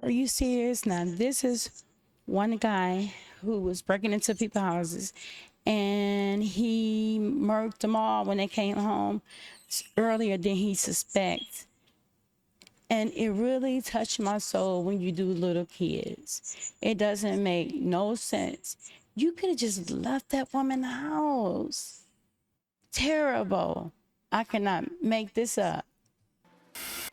Are you serious? Now, this is one guy who was breaking into people's houses and he murked them all when they came home earlier than he suspects. And it really touched my soul when you do little kids. It doesn't make no sense. You could have just left that woman in the house. Terrible. I cannot make this up.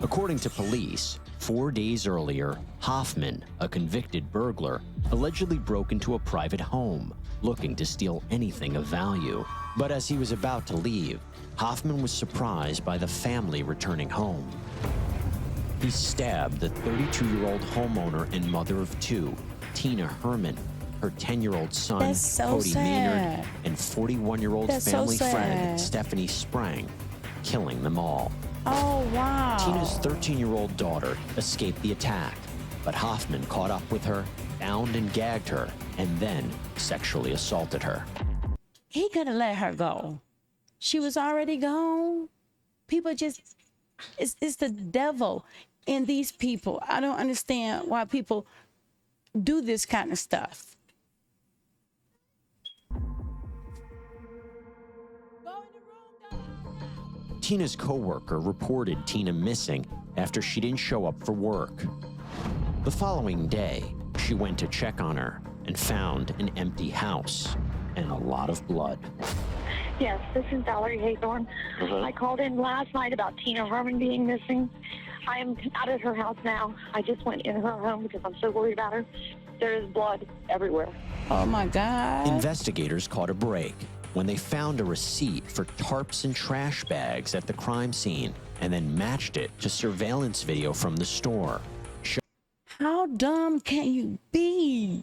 According to police, 4 days earlier, Hoffman, a convicted burglar, allegedly broke into a private home, looking to steal anything of value. But as he was about to leave, Hoffman was surprised by the family returning home. He stabbed the 32-year-old homeowner and mother of two, Tina Herman, her 10-year-old son, That's so Cody sad. Maynard, and 41-year-old That's so family sad. friend, Stephanie Sprang, killing them all. Oh, wow. Tina's 13-year-old daughter escaped the attack, but Hoffman caught up with her, bound and gagged her, and then sexually assaulted her. He could have let her go. She was already gone. People just, it's the devil in these people. I don't understand why people do this kind of stuff. Tina's coworker reported Tina missing after she didn't show up for work. The following day, she went to check on her and found an empty house and a lot of blood. Yes, this is Valerie Haythorne. I called in last night about Tina Herman being missing. I am out at her house now. I just went in her home because I'm so worried about her. There is blood everywhere. Oh my God. Investigators caught a break when they found a receipt for tarps and trash bags at the crime scene and then matched it to surveillance video from the store. How dumb can you be?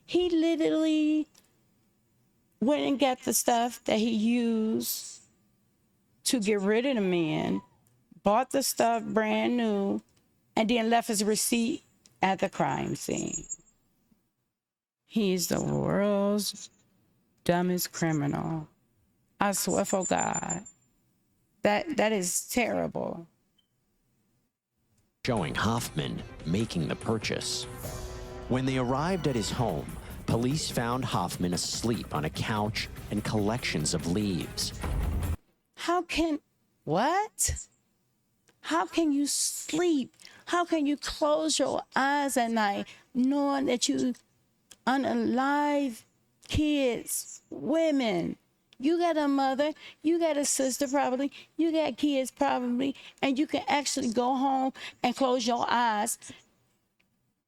He literally went and got the stuff that he used to get rid of the man, bought the stuff brand new, and then left his receipt at the crime scene. He's the world's dumbest criminal. I swear for God. That is terrible. Showing Hoffman making the purchase. When they arrived at his home, police found Hoffman asleep on a couch and collections of leaves. What? How can you sleep? How can you close your eyes at night knowing that you unalive kids, women? You got a mother, you got a sister probably, you got kids probably, and you can actually go home and close your eyes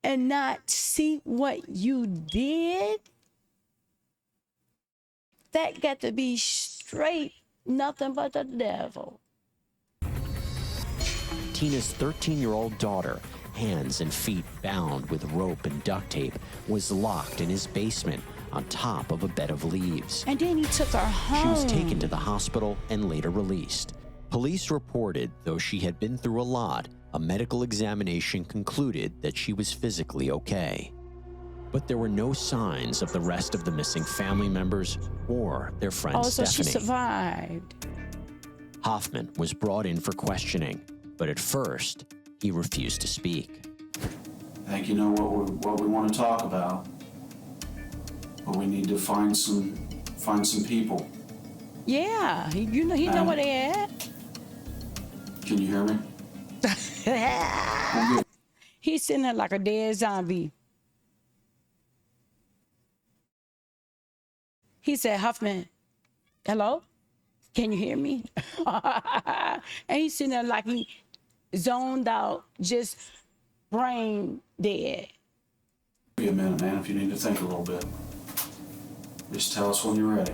and not see what you did? That got to be straight nothing but the devil. Tina's 13-year-old daughter, hands and feet bound with rope and duct tape, was locked in his basement on top of a bed of leaves. And then he took her home. She was taken to the hospital and later released. Police reported, though she had been through a lot, a medical examination concluded that she was physically okay. But there were no signs of the rest of the missing family members or their friend so Stephanie. She survived. Hoffman was brought in for questioning, but at first, he refused to speak. I think you know what we want to talk about, but we need to find some people. Yeah, he know where they at. Can you hear me? He's sitting there like a dead zombie. He said, Hoffman, hello? Can you hear me? And he's sitting there like he zoned out, just brain dead. Be a minute, man, if you need to think a little bit. Just tell us when you're ready.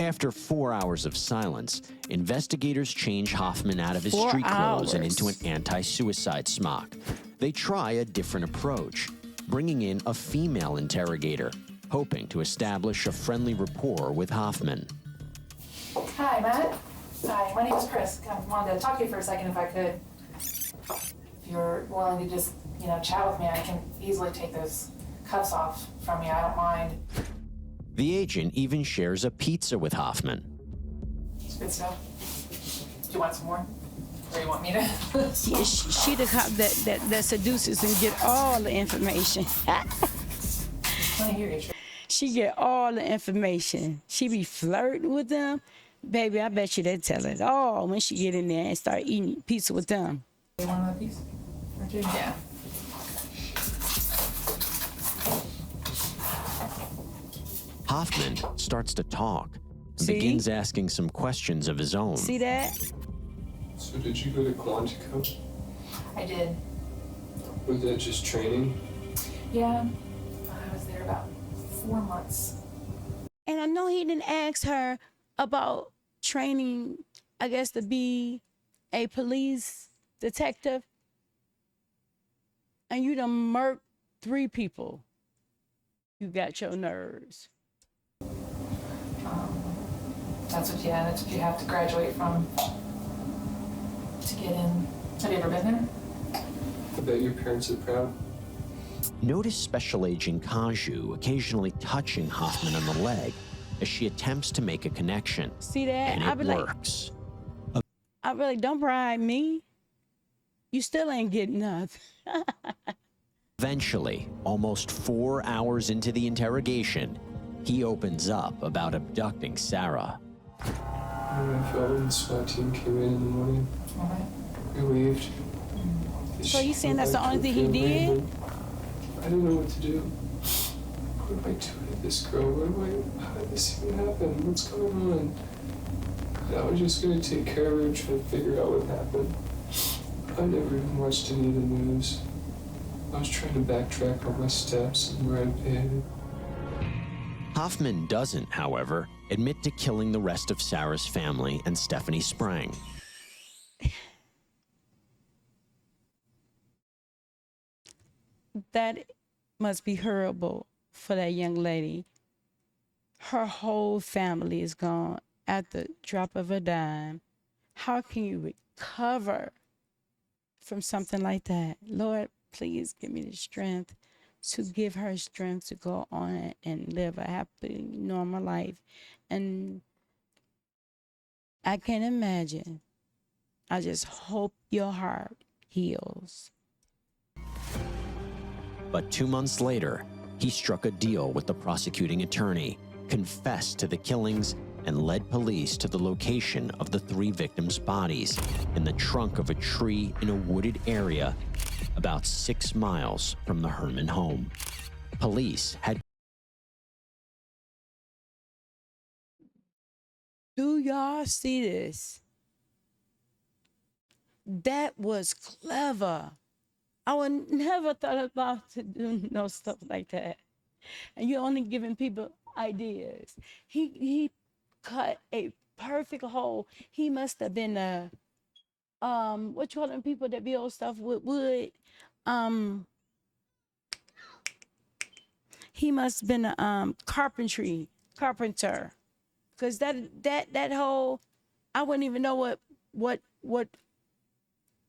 After 4 hours of silence, investigators change Hoffman out of his street clothes and into an anti-suicide smock. They try a different approach, bringing in a female interrogator, hoping to establish a friendly rapport with Hoffman. Hi, Matt. Hi, my name is Chris. I wanted to talk to you for a second if I could. If you're willing to just, chat with me, I can easily take those cuffs off from you. I don't mind. The agent even shares a pizza with Hoffman. It's good stuff. Do you want some more? Or you want me to? She the cop that seduces and get all the information. I hear you. She get all the information. She be flirting with them. Baby, I bet you they tell it all when she get in there and start eating pizza with them. You want another piece? Or two? Yeah. Hoffman starts to talk and See? begins asking some questions of his own. See that? So did you go to Quantico? I did. Was that just training? Yeah. I was there about 4 months. And I know he didn't ask her about training, I guess, to be a police detective. And you done murked 3 people. You got your nerves. That's what you have to graduate from to get in. Have you ever been there? I bet your parents are proud. Notice Special Agent Kaju occasionally touching Hoffman on the leg as she attempts to make a connection. See that? And I it be like, works. I be like, don't bribe me. You still ain't getting nothing. Eventually, almost 4 hours into the interrogation, he opens up about abducting Sarah. I felt when the SWAT team came in the morning. We waved. So you saying that's the only thing he did? I didn't know what to do. What am I doing to this girl? How did this even happen? What's going on? And I was just gonna take care of her and try to figure out what happened. I never even watched any of the news. I was trying to backtrack on my steps and where I'd been. Hoffman doesn't, however, admit to killing the rest of Sarah's family and Stephanie Sprang. That must be horrible for that young lady. Her whole family is gone at the drop of a dime. How can you recover from something like that? Lord, please give me the strength to give her strength to go on and live a happy, normal life. And I can't imagine. I just hope your heart heals. But 2 months later, he struck a deal with the prosecuting attorney, confessed to the killings, and led police to the location of the 3 victims' bodies in the trunk of a tree in a wooded area about 6 miles from the Herman home. Police had... Do y'all see this? That was clever. I would never thought about to do no stuff like that. And you're only giving people ideas. He cut a perfect hole. He must have been a what you call them people that build stuff with wood? He must have been a carpenter. Cause that hole, I wouldn't even know what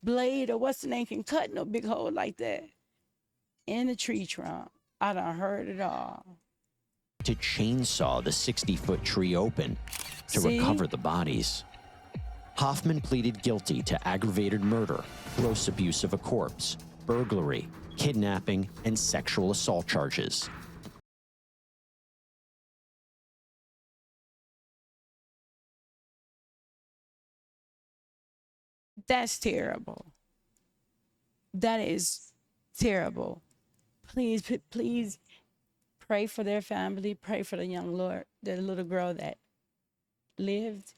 blade or what's the name can cut no big hole like that in a tree trunk. I done heard it all. to chainsaw the 60-foot tree open to See? recover the bodies. Hoffman pleaded guilty to aggravated murder, gross abuse of a corpse, burglary, kidnapping, and sexual assault charges. That's terrible. That is terrible. Please, please pray for their family. Pray for the the little girl that lived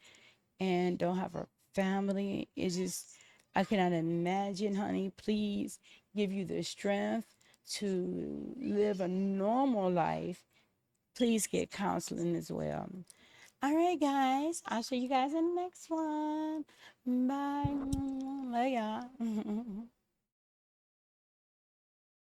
and don't have a family. It's just, I cannot imagine, honey. Please give you the strength to live a normal life. Please get counseling as well. All right, guys. I'll see you guys in the next one. Bye. Love y'all.